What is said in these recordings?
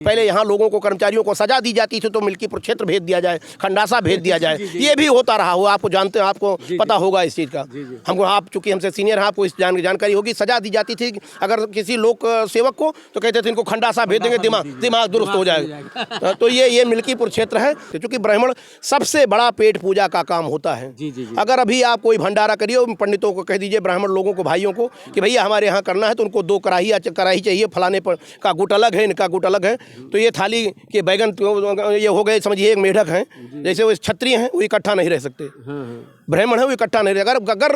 पहले यहाँ लोगों को, कर्मचारियों को सजा दी जाती थी तो मिल्कीपुर क्षेत्र भेज दिया जाए, खंडासा भेज दिया जाए, ये भी होता रहा हो। आपको जानते हैं, आपको पता होगा इस चीज़ का। हमको, आप चूंकि हमसे सीनियर हैं, आपको इस जानकारी होगी। सजा दी जाती थी अगर किसी लोक सेवक को, तो कहते थे इनको खंडासा भेज देंगे, दिमाग दुरुस्त हो जाएगा। तो ये मिल्कीपुर क्षेत्र है। चूंकि ब्राह्मण सबसे बड़ा पेट पूजा का काम होता है। अगर अभी आप कोई भंडारा करिए, पंडितों को कह दीजिए, ब्राह्मण लोगों को, भाइयों को, कि भैया हमारे यहाँ करना है, तो उनको 2 कढ़ाई चाहिए, फलाने पर का गुट अलग है, इनका गुट अलग है। तो ये थाली के बैगन ये हो गए, समझिए एक मेढक हैं, जैसे वो क्षत्रिय हैं, वो इकट्ठा नहीं रह सकते। ब्राह्मण है वो इकट्ठा नहीं रहे।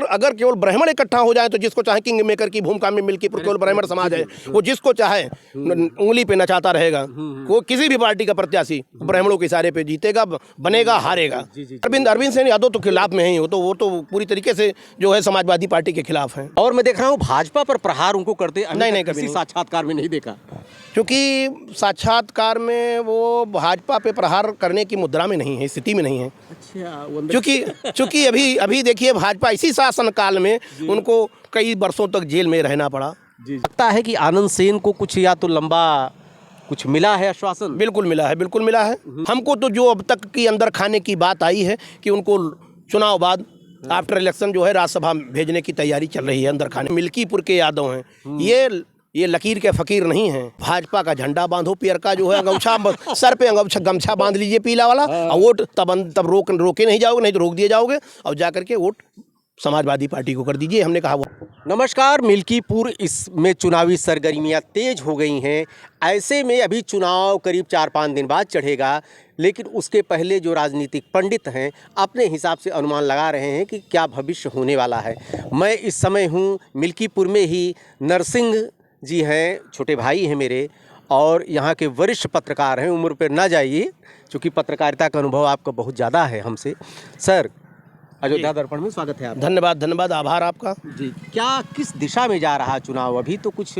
अगर केवल ब्राह्मण इकट्ठा हो जाए, तो जिसको चाहे किंग मेकर की भूमिका में मिल्कीपुर केवल ब्राह्मण समाज है, वो जिसको चाहे उंगली पे नचाता रहेगा। वो किसी भी पार्टी का प्रत्याशी ब्राह्मणों के इशारे पे जीतेगा, बनेगा, हारेगा। अरविंद सेन यादव तो खिलाफ में ही हो, तो वो तो पूरी तरीके से जो है समाजवादी पार्टी के खिलाफ है। और मैं देख रहा हूँ भाजपा पर प्रहार उनको करते नहीं, किसी साक्षात्कार में नहीं देखा। क्योंकि साक्षात्कार में वो भाजपा पे प्रहार करने की मुद्रा में नहीं है, स्थिति में नहीं है। अच्छा, क्योंकि अभी देखिए, भाजपा इसी शासनकाल में उनको कई वर्षों तक जेल में रहना पड़ा। लगता है कि आनंद सेन को कुछ या तो लंबा कुछ मिला है आश्वासन? बिल्कुल मिला है। हमको तो जो अब तक की अंदर खाने की बात आई है कि उनको चुनाव बाद आफ्टर इलेक्शन जो है राज्यसभा भेजने की तैयारी चल रही है अंदर खाने। मिल्कीपुर के यादव हैं, ये लकीर के फकीर नहीं हैं। भाजपा का झंडा बांधो, पियर का जो है गमछा, सर पे गमछा बांध लीजिए पीला वाला, और वोट तब रोके नहीं जाओगे, नहीं तो रोक दिए जाओगे, और जा करके वोट समाजवादी पार्टी को कर दीजिए। हमने कहा वो। नमस्कार। मिल्कीपुर इसमें चुनावी सरगर्मियां तेज हो गई हैं। ऐसे में अभी चुनाव करीब 4-5 दिन बाद चढ़ेगा, लेकिन उसके पहले जो राजनीतिक पंडित हैं अपने हिसाब से अनुमान लगा रहे हैं कि क्या भविष्य होने वाला है। मैं इस समय हूँ मिल्कीपुर में ही। नरसिंह जी हैं, छोटे भाई हैं मेरे, और यहाँ के वरिष्ठ पत्रकार हैं। उम्र पर ना जाइए, क्योंकि पत्रकारिता का अनुभव आपका बहुत ज़्यादा है हमसे। सर, अयोध्या दर्पण में स्वागत है आपका। धन्यवाद, आभार आपका जी। क्या किस दिशा में जा रहा चुनाव? अभी तो कुछ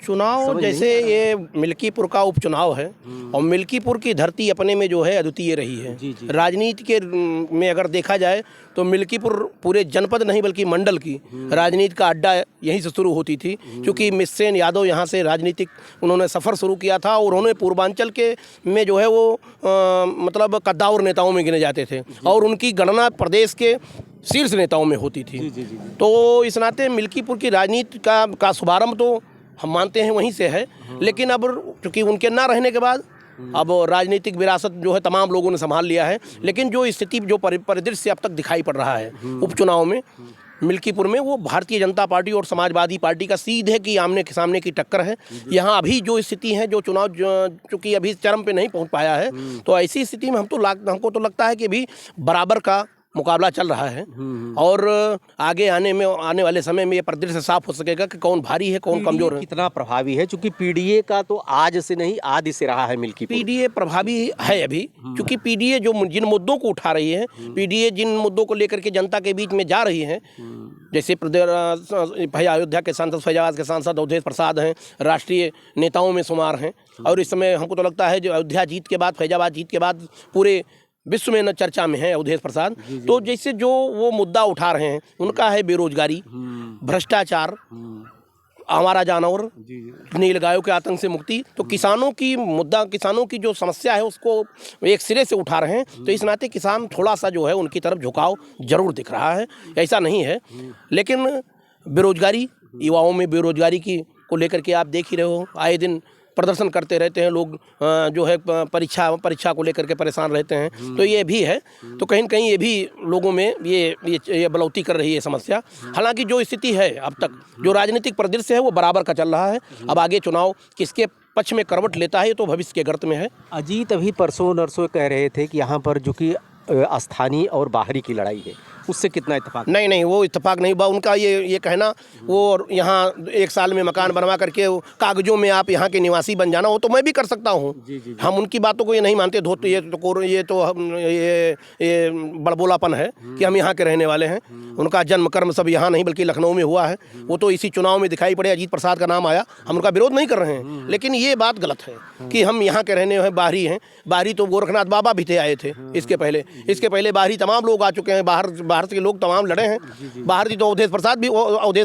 चुनाव, जैसे ये मिल्कीपुर का उपचुनाव है, और मिल्कीपुर की धरती अपने में जो है अद्वितीय रही है। राजनीति के में अगर देखा जाए तो मिल्कीपुर पूरे जनपद नहीं बल्कि मंडल की राजनीति का अड्डा यहीं से शुरू होती थी। क्योंकि मिस्सेन यादव यहाँ से राजनीतिक उन्होंने सफ़र शुरू किया था, और उन्होंने पूर्वांचल के में जो है वो मतलब कद्दावर नेताओं में गिने जाते थे, और उनकी गणना प्रदेश के शीर्ष नेताओं में होती थी। तो इस नाते मिल्कीपुर की राजनीति का शुभारंभ तो हम मानते हैं वहीं से है। लेकिन अब चूँकि उनके ना रहने के बाद अब राजनीतिक विरासत जो है तमाम लोगों ने संभाल लिया है। लेकिन जो स्थिति, जो परिदृश्य अब तक दिखाई पड़ रहा है उपचुनाव में मिल्कीपुर में, वो भारतीय जनता पार्टी और समाजवादी पार्टी का सीधे की आमने सामने की टक्कर है। यहाँ अभी जो स्थिति है, जो चुनाव चूँकि अभी चरम पे नहीं पहुँच पाया है, तो ऐसी स्थिति में हमको तो लगता है कि अभी बराबर का मुकाबला चल रहा है। और आगे आने वाले समय में ये परिदृश्य साफ हो सकेगा कि कौन भारी है, कौन कमजोर है, कितना प्रभावी है। क्योंकि पीडीए का तो आज से नहीं आदि से रहा है मिल्कीपुर। पीडीए प्रभावी है अभी, क्योंकि पीडीए जिन मुद्दों को उठा रही है, पीडीए जिन मुद्दों को लेकर के जनता के बीच में जा रही है, जैसे अयोध्या के सांसद, फैजाबाद के सांसद अवधेश प्रसाद हैं, राष्ट्रीय नेताओं में शुमार हैं। और इस समय हमको तो लगता है जो अयोध्या जीत के बाद, फैजाबाद जीत के बाद पूरे विश्व में न चर्चा में है अवधेश प्रसाद। तो जैसे जो वो मुद्दा उठा रहे हैं, उनका है बेरोजगारी, भ्रष्टाचार, आवारा जानवर, नीलगायों के आतंक से मुक्ति। तो किसानों की जो समस्या है उसको एक सिरे से उठा रहे हैं। तो इस नाते किसान थोड़ा सा जो है उनकी तरफ झुकाव जरूर दिख रहा है, ऐसा नहीं है। लेकिन बेरोजगारी, युवाओं में बेरोजगारी को लेकर के आप देख ही रहे हो, आए दिन प्रदर्शन करते रहते हैं लोग, जो है परीक्षा को लेकर के परेशान रहते हैं। तो ये भी है, तो कहीं न कहीं ये भी लोगों में ये बलौती कर रही है समस्या। हालांकि जो स्थिति है अब तक, जो राजनीतिक परिदृश्य है वो बराबर का चल रहा है। अब आगे चुनाव किसके पक्ष में करवट लेता है, तो भविष्य के गर्त में है। अजीत अभी परसों नरसों कह रहे थे कि यहाँ पर जो कि स्थानीय और बाहरी की लड़ाई है, उससे कितना इत्तेफाक? नहीं, वो इत्तेफाक नहीं हुआ उनका। ये कहना, वो यहाँ 1 साल में मकान बनवा करके कागजों में आप यहाँ के निवासी बन जाना, वो तो मैं भी कर सकता हूँ। हम उनकी बातों को ये नहीं मानते। ये बड़बोलापन है कि हम यहाँ के रहने वाले हैं। उनका जन्म कर्म सब यहाँ नहीं बल्कि लखनऊ में हुआ है। वो तो इसी चुनाव में दिखाई पड़े, अजीत प्रसाद का नाम आया, हम उनका विरोध नहीं कर रहे हैं। लेकिन ये बात गलत है कि हम यहाँ के रहने हैं, बाहरी हैं। बाहरी तो गोरखनाथ बाबा भी थे, आए थे इसके पहले बाहरी तमाम लोग आ चुके हैं। बाहर से लोग तमाम लड़े हैं। बाहर से तो अवधेश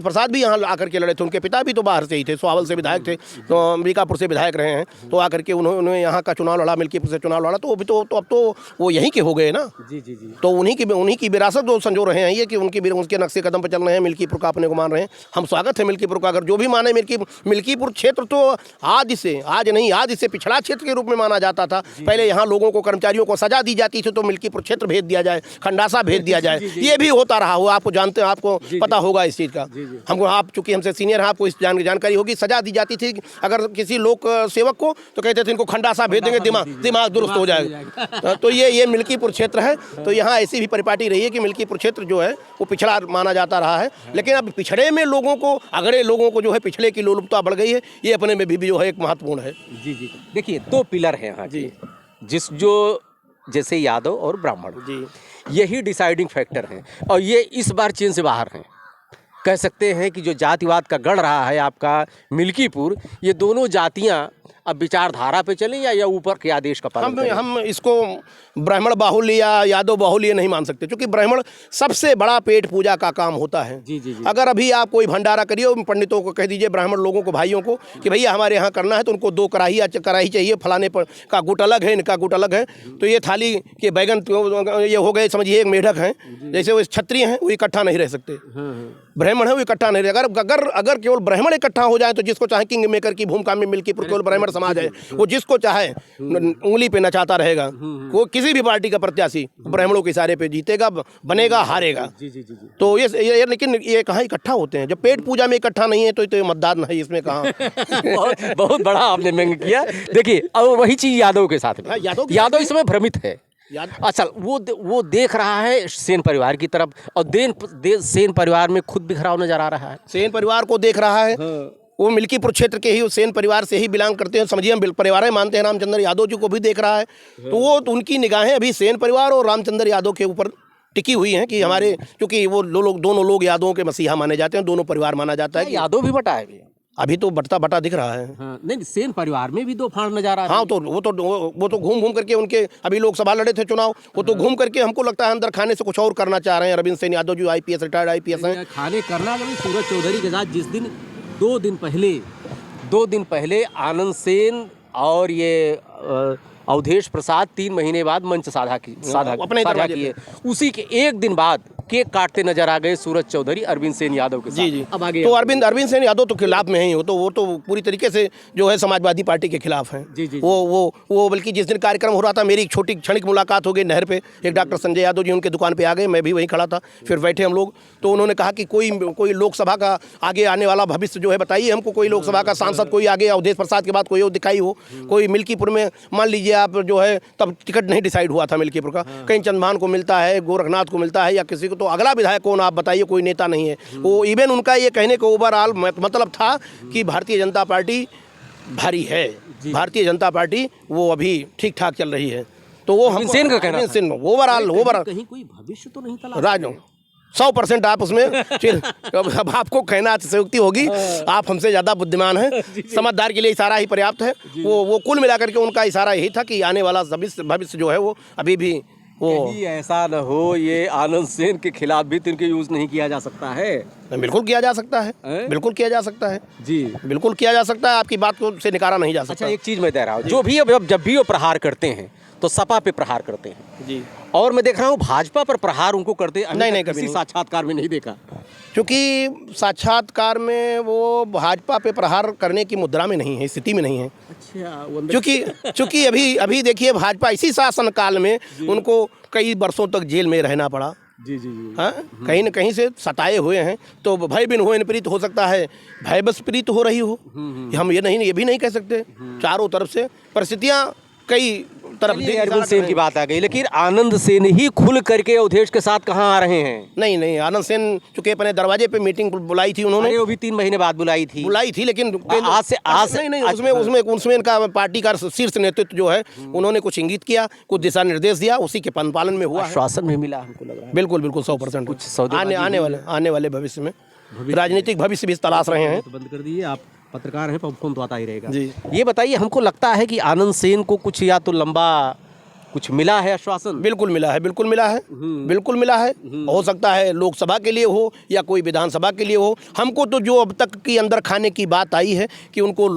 प्रसाद भी यहाँ आकर के लड़े थे। उनके पिता भी तो बाहर से ही थे, सुहावल से विधायक थे, तो अम्बिकापुर से विधायक रहे हैं, तो आकर के उन्होंने यहाँ का चुनाव लड़ा, मिल्कीपुर से चुनाव लड़ा, तो अभी तो अब तो वो यहीं के हो गए ना। जी जी जी। तो उन्हीं की विरासत जो संजो रहे हैं ये, कि उनके नक्शे कदम पर चल रहे हैं, मिल्कीपुर का अपने को मान रहे हैं। हम स्वागत है मिल्कीपुर का, अगर जो भी माने। मिल्कीपुर क्षेत्र तो आज से पिछड़ा क्षेत्र के रूप में माना जाता था। पहले यहाँ लोगों को, कर्मचारियों को सजा दी जाती थी तो मिल्कीपुर क्षेत्र भेज दिया जाए, खंडासा भेज दिया जाए, ये भी होता रहा हो। आपको जानते हैं, आपको पता होगा इस चीज़ का। हमको, आप चूंकि हमसे सीनियर हैं, आपको इस जानकारी होगी। सजा दी जाती थी अगर किसी लोक सेवक को, तो कहते थे इनको खंडासा भेज देंगे, दिमाग दुरुस्त हो जाएगा। तो ये मिल्कीपुर क्षेत्र है। तो यहाँ ऐसी भी परिपाटी रही है कि मिल्कीपुर क्षेत्र जो है वो पिछड़ा माना जाता रहा है। लेकिन अब पिछड़े में लोगों को, अगड़े लोगों को जो है पिछड़े की लोलुपता बढ़ गई है, ये अपने में भी जो है एक महत्वपूर्ण है। जी जी। देखिए, 2 पिलर हैं यहाँ जी, जैसे यादव और ब्राह्मण जी, यही डिसाइडिंग फैक्टर हैं, और ये इस बार चीन से बाहर हैं। कह सकते हैं कि जो जातिवाद का गढ़ रहा है आपका मिल्कीपुर, ये दोनों जातियां अब विचारधारा पे चलें या ऊपर के आदेश का पालन करें? हम इसको ब्राह्मण बाहुल्य या यादव बाहुल्य नहीं मान सकते, क्योंकि ब्राह्मण सबसे बड़ा पेट पूजा का काम होता है। जी जी जी। अगर अभी आप कोई भंडारा करिए, पंडितों को कह दीजिए, ब्राह्मण लोगों को, भाइयों को, कि भैया हमारे यहाँ करना है, तो उनको 2 कढ़ाई चाहिए, फलाने पर का गुट अलग है, इनका गुट अलग है, तो ये थाली के बैगन ये हो गए, समझिए एक मेढक हैं, जैसे वो क्षत्रिय हैं, वो इकट्ठा नहीं रह सकते। ब्राह्मण है वो इकट्ठा नहीं रहे। अगर केवल ब्राह्मण इकट्ठा हो जाए, तो जिसको चाहे किंग मेकर की भूमिका में मिल्कीपुर केवल ब्राह्मण समाज है, वो जिसको चाहे उंगली पे नचाता रहेगा। वो किसी भी पार्टी का प्रत्याशी ब्राह्मणों के इशारे पे जीतेगा, बनेगा, हारेगा। तो ये लेकिन ये कहाँ इकट्ठा होते हैं? जब पेट पूजा में इकट्ठा नहीं है, तो मतदान नहीं, इसमें कहाँ। बहुत बड़ा आपने व्यंग किया। देखिए, अब वही चीज यादव के साथ में, यादव इस समय भ्रमित है। अच्छा, वो देख रहा है सेन परिवार की तरफ, और सेन परिवार में खुद बिखराव नजर आ रहा है। सेन परिवार को देख रहा है। वो मिल्कीपुर क्षेत्र के ही सेन परिवार से ही बिलोंग करते हैं, समझिए हम परिवार में मानते हैं। रामचंद्र यादव जी को भी देख रहा है। तो उनकी निगाहें अभी सेन परिवार और रामचंद्र यादव के ऊपर टिकी हुई हैं, कि हमारे, क्योंकि वो दोनों लोग यादवों के मसीहा माने जाते हैं, दोनों परिवार माना जाता है। यादव भी बटा है अभी तो बटा दिख रहा है। हाँ, नहीं, सेन परिवार में भी 2 फाड़ नजर आ रहा है। हाँ, तो वो तो घूम करके उनके, अभी लोकसभा लड़े थे चुनाव, वो तो घूम करके हमको लगता है अंदर खाने से कुछ और करना चाह रहे हैं। अरविंद सेन यादव जो IPS रिटायर्ड IPS हैं, खाने करना। सूरज चौधरी के साथ जिस दिन 2 दिन पहले आनंद सेन और ये अवधेश प्रसाद 3 महीने बाद मंच साझा किए, उसी के 1 दिन बाद केक काटते नजर आ गए सूरज चौधरी अरविंद सेन यादव के साथ। जी। अब आगे तो अरविंद सेन यादव तो खिलाफ में ही हो, तो वो तो पूरी तरीके से जो है समाजवादी पार्टी के खिलाफ हैं। जी। वो बल्कि जिस दिन कार्यक्रम हो रहा था, मेरी एक छोटी क्षणिक मुलाकात हो गई नहर पे, एक डॉक्टर संजय यादव जी उनके दुकान पे आ गए, मैं भी वहीं खड़ा था, फिर बैठे हम लोग। तो उन्होंने कहा कि कोई लोकसभा का आगे आने वाला भविष्य जो है बताइए हमको, कोई लोकसभा का सांसद कोई आगे अवधेश प्रसाद के बाद कोई और दिखाई हो। कोई मिल्कीपुर में मान लीजिए आप जो है, तब टिकट नहीं डिसाइड हुआ था मिल्कीपुर का, कहीं चंद्रभान को मिलता है, गोरखनाथ को मिलता है, या किसी को, तो अगला विधायक कौन आप बताइए? कोई नेता नहीं है। वो इवन उनका ये कहने का ओवरऑल मतलब था कि भारतीय जनता पार्टी भारी है, भारतीय जनता पार्टी वो अभी ठीक ठाक चल रही है। तो वो हम सेन का कहना है, ओवरऑल कहीं कोई भविष्य तो नहीं तलाश राजो 100% आप उसमें अब आपको कहना अतिशयोक्ति होगी, आप हमसे ज़्यादा बुद्धिमान हैं। समझदार के लिए इशारा ही पर्याप्त है। वो कुल मिलाकर के उनका इशारा यही था कि आने वाला भविष्य जो है वो अभी भी वो ऐसा न हो ये आनंद सेन के खिलाफ भी तो इनके यूज नहीं किया जा सकता है। बिल्कुल किया जा सकता है, बिल्कुल किया जा सकता है जी, बिल्कुल किया जा सकता है। आपकी बात को से निकाला नहीं जा सकता। अच्छा, एक चीज मैं कह रहा हूँ, जो भी जब भी वो प्रहार करते हैं तो सपा पे प्रहार करते हैं जी, और मैं देख रहा हूँ भाजपा पर प्रहार उनको करते नहीं, किसी साक्षात्कार में नहीं देखा। क्योंकि साक्षात्कार में वो भाजपा पे प्रहार करने की मुद्रा में नहीं है, स्थिति में नहीं है। अच्छा, क्योंकि अभी देखिए, भाजपा इसी शासन काल में उनको कई वर्षों तक जेल में रहना पड़ा। जी। हाँ, कहीं न कहीं से सताए हुए हैं। तो भय बिन हो प्रीत हो सकता है, भय बस प्रीत हो रही हो। हम ये भी नहीं कह सकते। चारों तरफ से परिस्थितियाँ कई तरफ अरविंद सेन की बात आ गई, लेकिन आनंद सेन ही खुल करके अवधेश के साथ कहाँ आ रहे हैं? नहीं, आनंद सेन चूंकि अपने दरवाजे पे मीटिंग बुलाई थी उन्होंने, वो भी 3 महीने बाद बुलाई थी, लेकिन आज नहीं, उसमें इनका पार्टी का शीर्ष नेतृत्व जो है उन्होंने कुछ इंगित किया, कुछ दिशा निर्देश दिया, उसी के पालन में हुआ, आश्वासन भी मिला हमको लग रहा है। बिल्कुल 100% कुछ आने वाले भविष्य में राजनीतिक भविष्य भी तलाश रहे हैं। बंद कर दिए, आप पत्रकार हैं, फोन तो आता ही रहेगा जी। ये बताइए, हमको लगता है कि आनंद सेन को कुछ या तो लंबा कुछ मिला है आश्वासन? बिल्कुल मिला है, बिल्कुल मिला है, बिल्कुल मिला है। हो सकता है लोकसभा के लिए हो या कोई विधानसभा के लिए हो। हमको तो जो अब तक की अंदर खाने की बात आई है कि उनको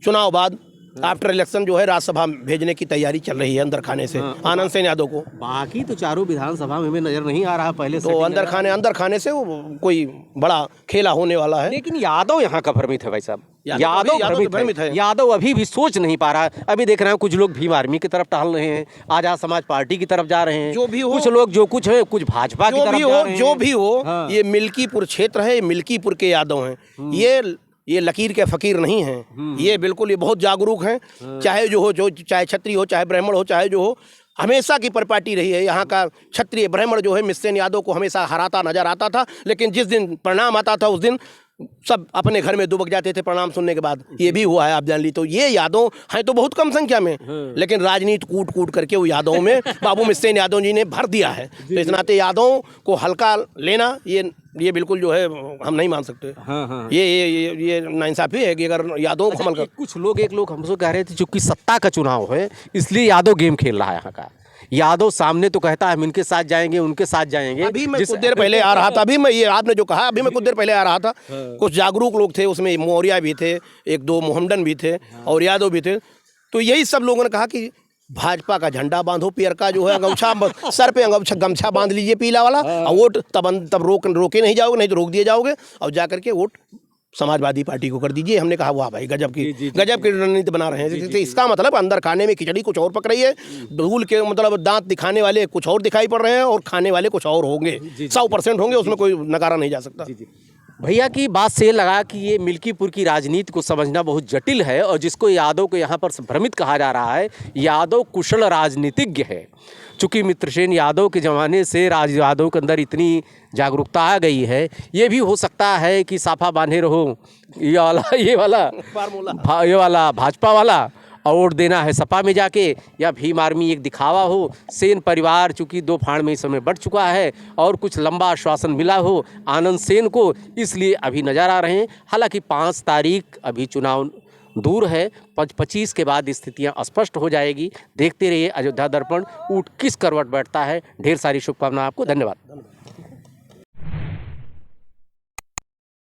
चुनाव बाद आफ्टर इलेक्शन जो है राज्यसभा भेजने की तैयारी चल रही है अंदर खाने से, आनंद सेन यादव को। बाकी तो चारों विधानसभा में हमें नजर नहीं आ रहा पहले से। तो अंदर खाने से वो कोई बड़ा खेला होने वाला है। लेकिन यादव यहाँ का भ्रमित है भाई साहब। यादव भ्रमित है। यादव अभी भी सोच नहीं पा रहा है। अभी देख रहे हैं कुछ लोग भीम आर्मी की तरफ टहल रहे हैं, आजाद समाज पार्टी की तरफ जा रहे हैं, जो भी हो, कुछ लोग जो कुछ है कुछ भाजपा की तरफ जा रहे हैं। जो भी हो, ये मिल्कीपुर क्षेत्र है, ये मिल्कीपुर के यादव हैं। ये लकीर के फकीर नहीं हैं। ये बिल्कुल ये बहुत जागरूक हैं। चाहे जो हो, जो चाहे क्षत्रिय हो, चाहे ब्राह्मण हो, चाहे जो हो, हमेशा की परिपाटी रही है। यहाँ का क्षत्रिय ब्राह्मण जो है मिस्सेन यादव को हमेशा हराता नजर आता था। लेकिन जिस दिन परिणाम आता था उस दिन सब अपने घर में दुबक जाते थे परिणाम सुनने के बाद। ये भी हुआ है, आप जान ली। तो ये यादव हैं तो बहुत कम संख्या में, लेकिन राजनीति कूट कूट करके वो यादवों में बाबू मिस्सेन यादव जी ने भर दिया है। तो इस नाते यादवों को हल्का लेना ये बिल्कुल जो है हम नहीं मान सकते। ये नाइंसाफी है कि अगर यादवों को हमल कुछ लोग एक लोग हमसे कह रहे थे चूंकि सत्ता का चुनाव है इसलिए यादव गेम खेल रहा है यहाँ का। यादव सामने तो कहता है हम इनके साथ जाएंगे, उनके साथ जाएंगे। अभी मैं कुछ देर पहले आ रहा था, अभी मैं ये आपने जो कहा, अभी मैं कुछ देर पहले आ रहा था, कुछ जागरूक लोग थे उसमें, मौर्य भी थे, एक दो मोहम्मदन भी थे और यादव भी थे। तो यही सब लोगों ने कहा कि भाजपा का झंडा बांधो, पियर का जो है अंगूछा सर पे गमछा बांध लीजिए पीला वाला, और वोट तब रोके नहीं जाओगे, नहीं तो रोक दिए जाओगे, और जा करके वोट समाजवादी पार्टी को कर दीजिए। हमने कहा वाह भाई गजब की रणनीति बना रहे हैं। इसका मतलब अंदर खाने में खिचड़ी कुछ और पक रही है, धूल के मतलब दांत दिखाने वाले कुछ और दिखाई पड़ रहे हैं और खाने वाले कुछ और होंगे। 100% होंगे, उसमें कोई नकारा नहीं जा सकता। भैया की बात से लगा कि ये मिल्कीपुर की राजनीति को समझना बहुत जटिल है और जिसको यादव को यहाँ पर भ्रमित कहा जा रहा है, यादव कुशल राजनीतिज्ञ है। चूँकि मित्रसेन यादव के ज़माने से यादव के अंदर इतनी जागरूकता आ गई है, ये भी हो सकता है कि साफा बांधे रहो ये वाला भाजपा वाला, और वोट देना है सपा में जाके, या भीम आर्मी एक दिखावा हो। सेन परिवार चूँकि 2 फाड़ में इस समय बढ़ चुका है और कुछ लंबा आश्वासन मिला हो आनंद सेन को, इसलिए अभी नज़र आ रहे हैं। हालांकि 5 तारीख अभी चुनाव दूर है, 25 के बाद स्थितियां स्पष्ट हो जाएगी। देखते रहिए अयोध्या दर्पण, ऊँट किस करवट बैठता है। ढेर सारी शुभकामनाएं आपको, धन्यवाद।